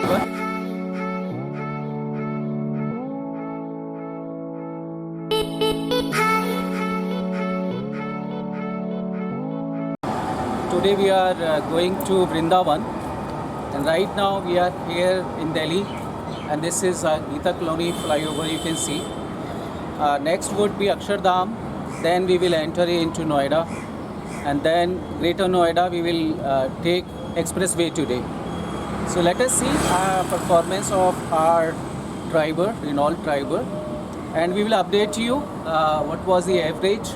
everyone. Today we are going to Vrindavan, and right now we are here in Delhi, and this is Geeta Colony flyover, you can see. Next would be Akshardham, then we will enter into Noida, and then Greater Noida we will take expressway today. So let us see performance of our driver, Renault driver, and we will update you what was the average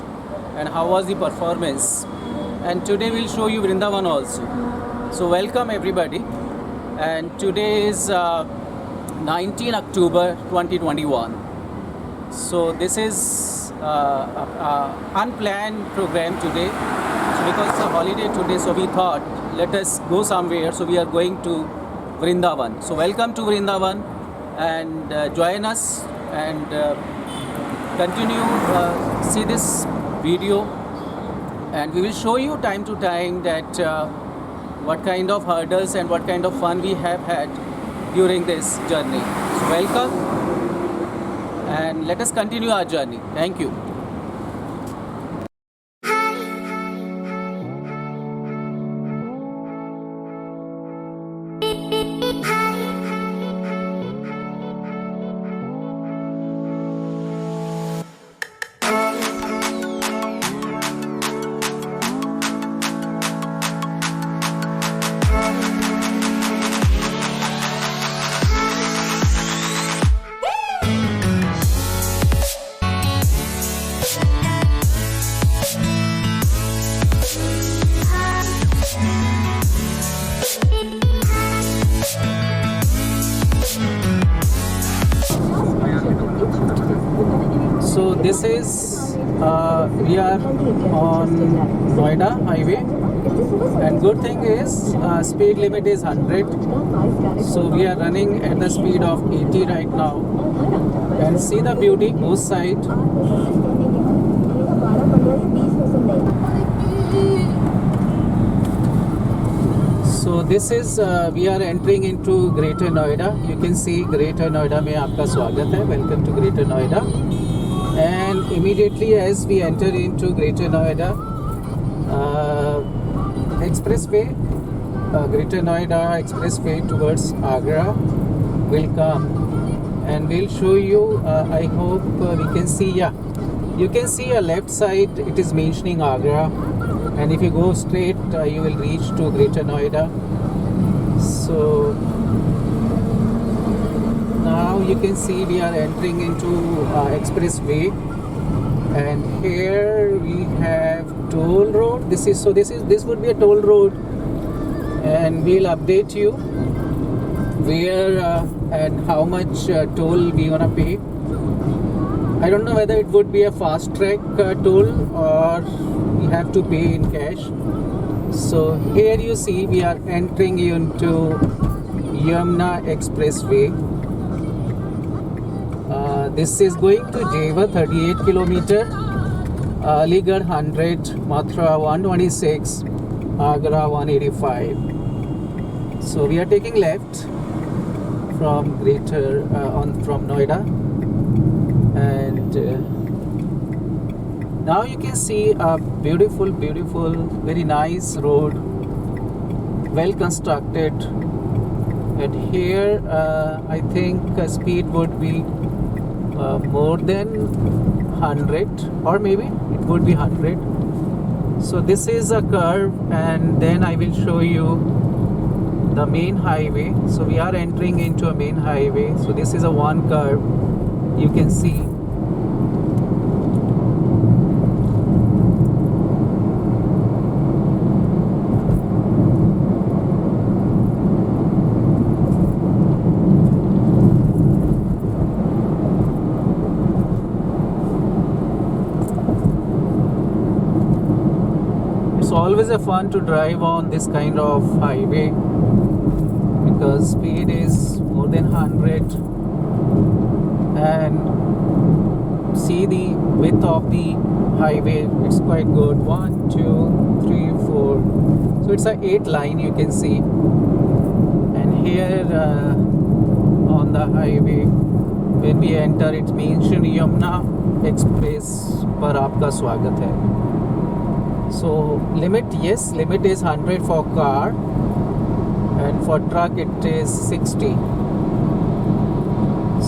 and how was the performance. And today we'll show you Vrindavan also. So welcome everybody. And today is 19 October 2021. So this is unplanned program today. So because it's a holiday today, so we thought let us go somewhere. So we are going to Vrindavan. So welcome to Vrindavan, and join us and continue see this video. And we will show you time to time that what kind of hurdles and what kind of fun we have had during this journey. So welcome, and let us continue our journey. Thank you. So this is we are on Noida highway, and good thing is speed limit is 100. So we are running at the speed of 80 right now, and see the beauty both side. So this is we are entering into Greater Noida. You can see Greater Noida में आपका स्वागत है. Welcome to Greater Noida. And immediately as we enter into Greater Noida, expressway, Greater Noida expressway towards Agra will come, and we'll show you. I hope we can see. Yeah, you can see a left side. It is mentioning Agra, and if you go straight, you will reach to Greater Noida. So now you can see we are entering into expressway, and here we have toll road. This would be a toll road, and we'll update you where and how much toll we gonna pay. I don't know whether it would be a fast track toll or we have to pay in cash. So here you see we are entering into Yamuna Expressway. This is going to Jeva 38 km, Aligarh 100, Mathura 126, Agra 185. So we are taking left from from Noida, and now you can see a beautiful, very nice road, well constructed. And here I think speed would be more than 100, or maybe it would be 100. So this is a curve, and then I will show you the main highway. So we are entering into a main highway. So this is a one curve, you can see. It's always a fun to drive on this kind of highway because speed is more than 100, and see the width of the highway, it's quite good. 1, 2, 3, 4. So it's a 8 line, you can see. And here on the highway. When we enter, it mentioned Yamuna Express पर आपका स्वागत है. So limit, yes, limit is 100 for car, and for truck it is 60.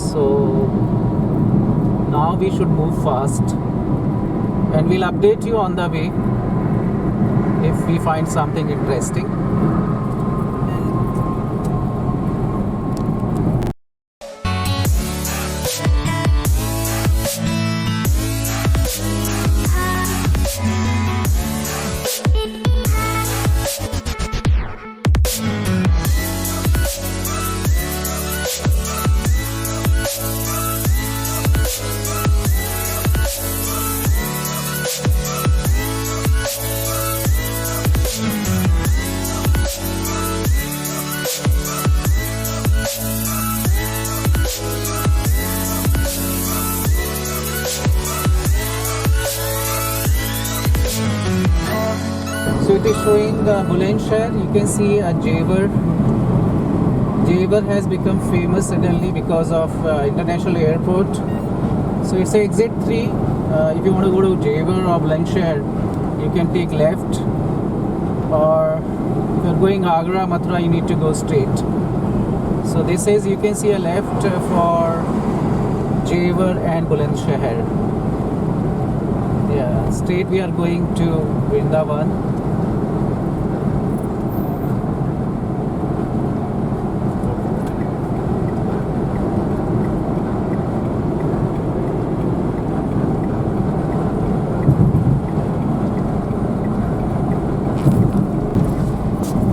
So now we should move fast, and we'll update you on the way if we find something interesting. So it is showing Bulandshahr. You can see a Jewar. Jewar has become famous suddenly because of international airport. So it's exit 3. If you want to go to Jewar or Bulandshahr, you can take left. Or if you're going Agra, Mathura, you need to go straight. So this is, you can see a left for Jewar and Bulandshahr. Yeah, straight we are going to Vrindavan.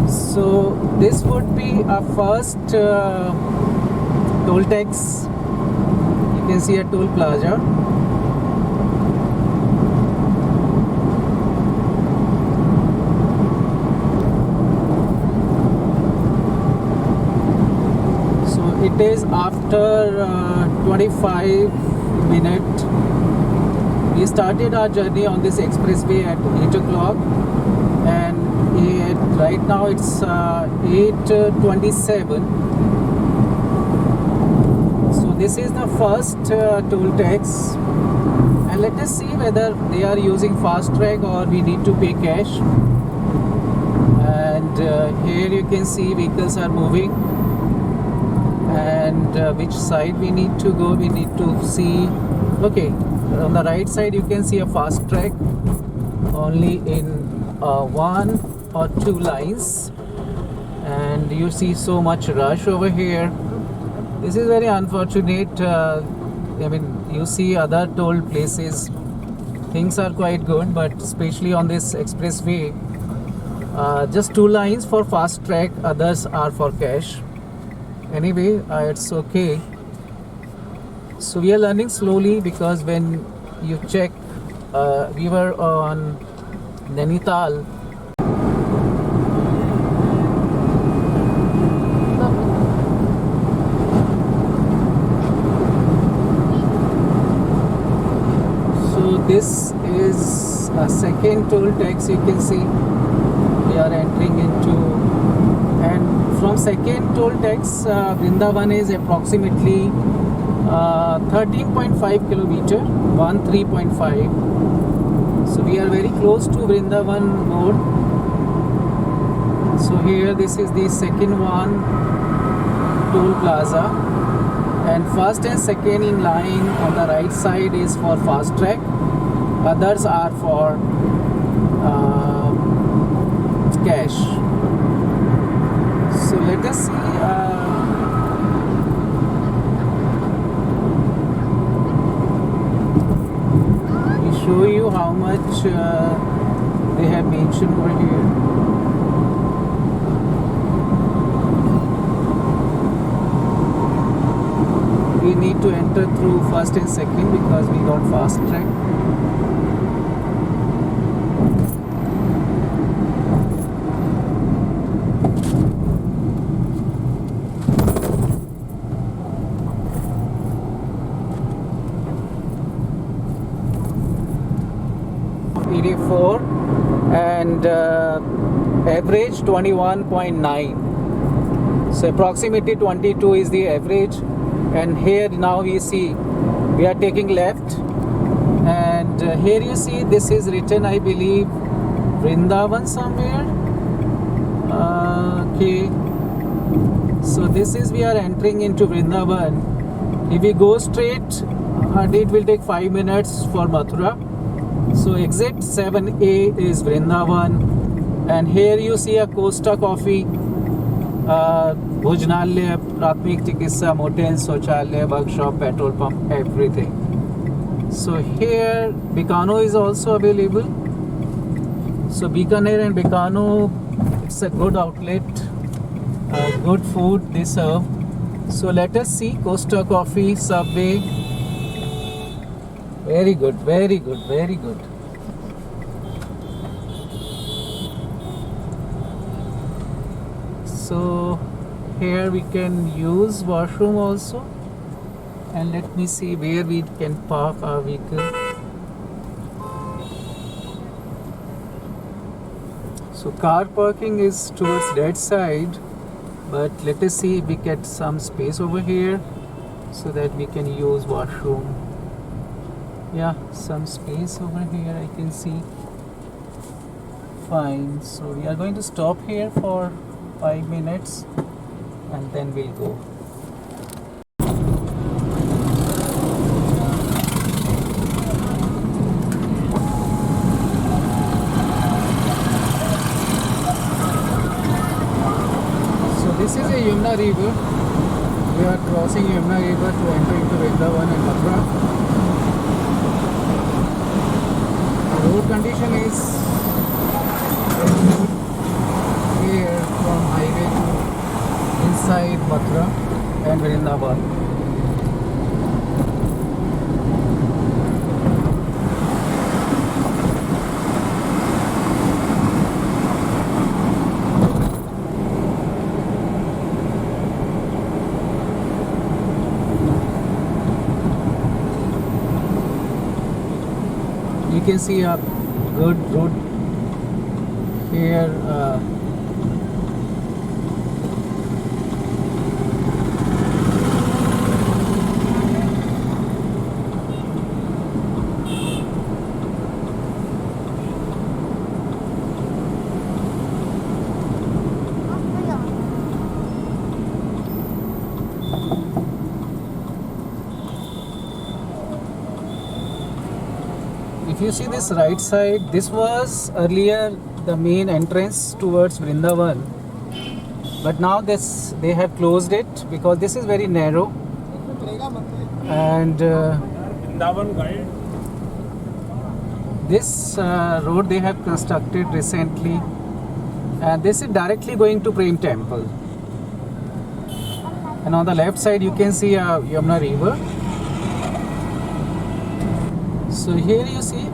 So this would be our first toll tax. You can see a toll plaza. So it is after 25 minutes. We started our journey on this expressway at 8 o'clock, and right now it's 8:27. So this is the first toll tax, and let us see whether they are using fast track or we need to pay cash. And here you can see vehicles are moving, and which side we need to go, we need to see. Okay, on the right side you can see a fast track only in 1 or 2 lines, and you see so much rush over here. This is very unfortunate. I mean, you see other toll places, things are quite good, but especially on this expressway, just 2 lines for fast track, others are for cash. Anyway, it's okay. So we are learning slowly, because when you check, we were on Nainital. This is a second toll tax. You can see we are entering into, and from second toll tax, Vrindavan is approximately 13.5 kilometer, 13.5. So we are very close to Vrindavan Road. So here, this is the second one, toll plaza, and first and second in line on the right side is for fast track. Others are for cash. So let us see. We show you how much they have mentioned over here. We need to enter through first and second because we got fast track. And average 21.9. So approximately 22 is the average. And here now we see we are taking left, and here you see this is written, I believe, Vrindavan somewhere. Okay, so this is, we are entering into Vrindavan. If we go straight, it will take 5 minutes for Mathura. So exit 7A is Vrindavan, and here you see a Costa Coffee, Bhojnalaya, Pratmik Chikitsa, motels, Shauchalaya, workshop, petrol pump, everything. So here Bikano is also available. So Bikaner and Bikano, it's a good outlet, good food they serve. So let us see Costa Coffee, Subway. Very good, very good, very good. So here we can use washroom also, and let me see where we can park our vehicle. So car parking is towards that side, but let us see if we get some space over here so that we can use washroom. Yeah, some space over here I can see. Fine, so we are going to stop here for 5 minutes and then we'll go. So this is a Yamuna river. We are crossing Yamuna river to enter into Vrindavan and Mathura. The road condition is very good here from highway to inside Mathura and Vrindavan. You can see a good road here. If you see this right side, this was earlier the main entrance towards Vrindavan, but now this they have closed it because this is very narrow, and this road they have constructed recently, and this is directly going to Prem Temple. And on the left side you can see Yamuna river. So here you see,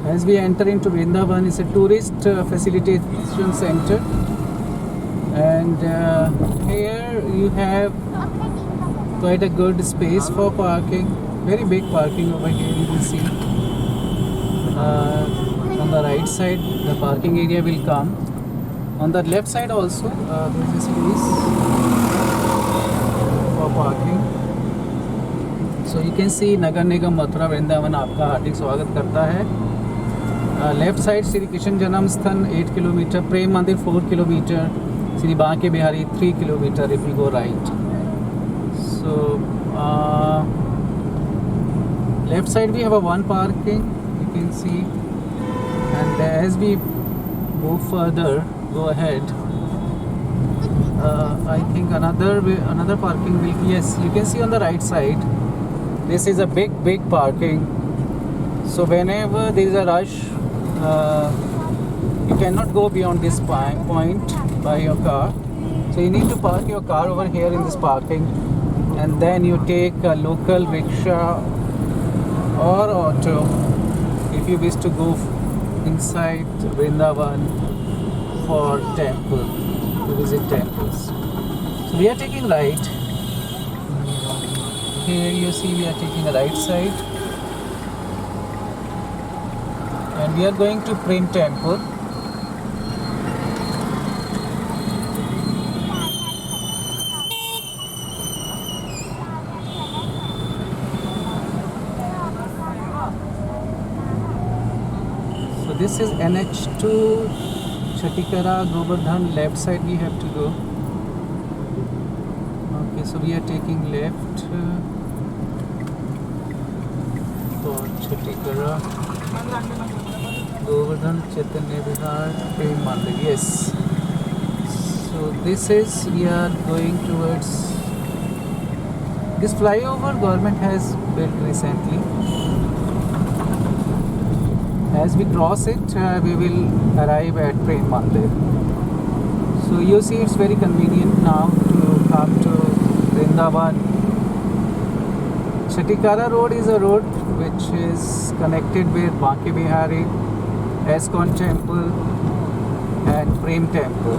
as we enter into Vrindavan, it's a tourist facilitation center, and here you have quite a good space for parking. Very big parking over here. You will see on the right side the parking area will come. On the left side also there is a space for parking. So you can see नगर निगम मथुरा वृंदावन आपका हार्दिक स्वागत करता है. Left side Shri Krishna जन्म स्थल 8 kilometre, प्रेम मंदिर 4 kilometre, Shri Banke Bihari 3 kilometre if you go right. So left side we have a one parking, you can see, and as we move further, go ahead, I think another parking will be, yes, you can see on the right side. This is a big parking. So whenever there is a rush, you cannot go beyond this point by your car. So you need to park your car over here in this parking, and then you take a local rickshaw or auto if you wish to go inside Vrindavan for temple, to visit temples. So we are taking right. Here you see we are taking a right side, and we are going to Prem Temple. this is NH2 Chatikara Govardhan. Left side we have to go. Okay, so we are taking left for Chatikara Govardhan Chaitanya Vihar Prem Mandir. Yes. So this is, we are going towards this flyover government has built recently. As we cross it, we will arrive at Prem Mandir. So you see, it's very convenient now to come to Vrindavan. Chatikara Road is a road which is connected with Banke Bihari, Iskcon Temple and Prem Temple.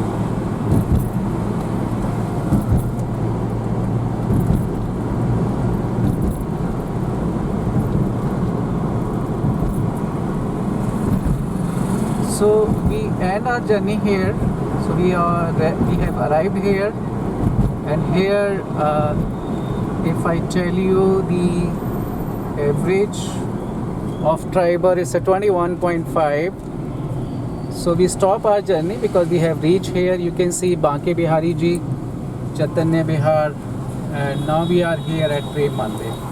So we end our journey here. So we have arrived here, and here if I tell you the average of Triber is a 21.5. So we stop our journey because we have reached here. You can see Banke Bihari Ji, Chaitanya Vihar, and now we are here at Prem Mandir.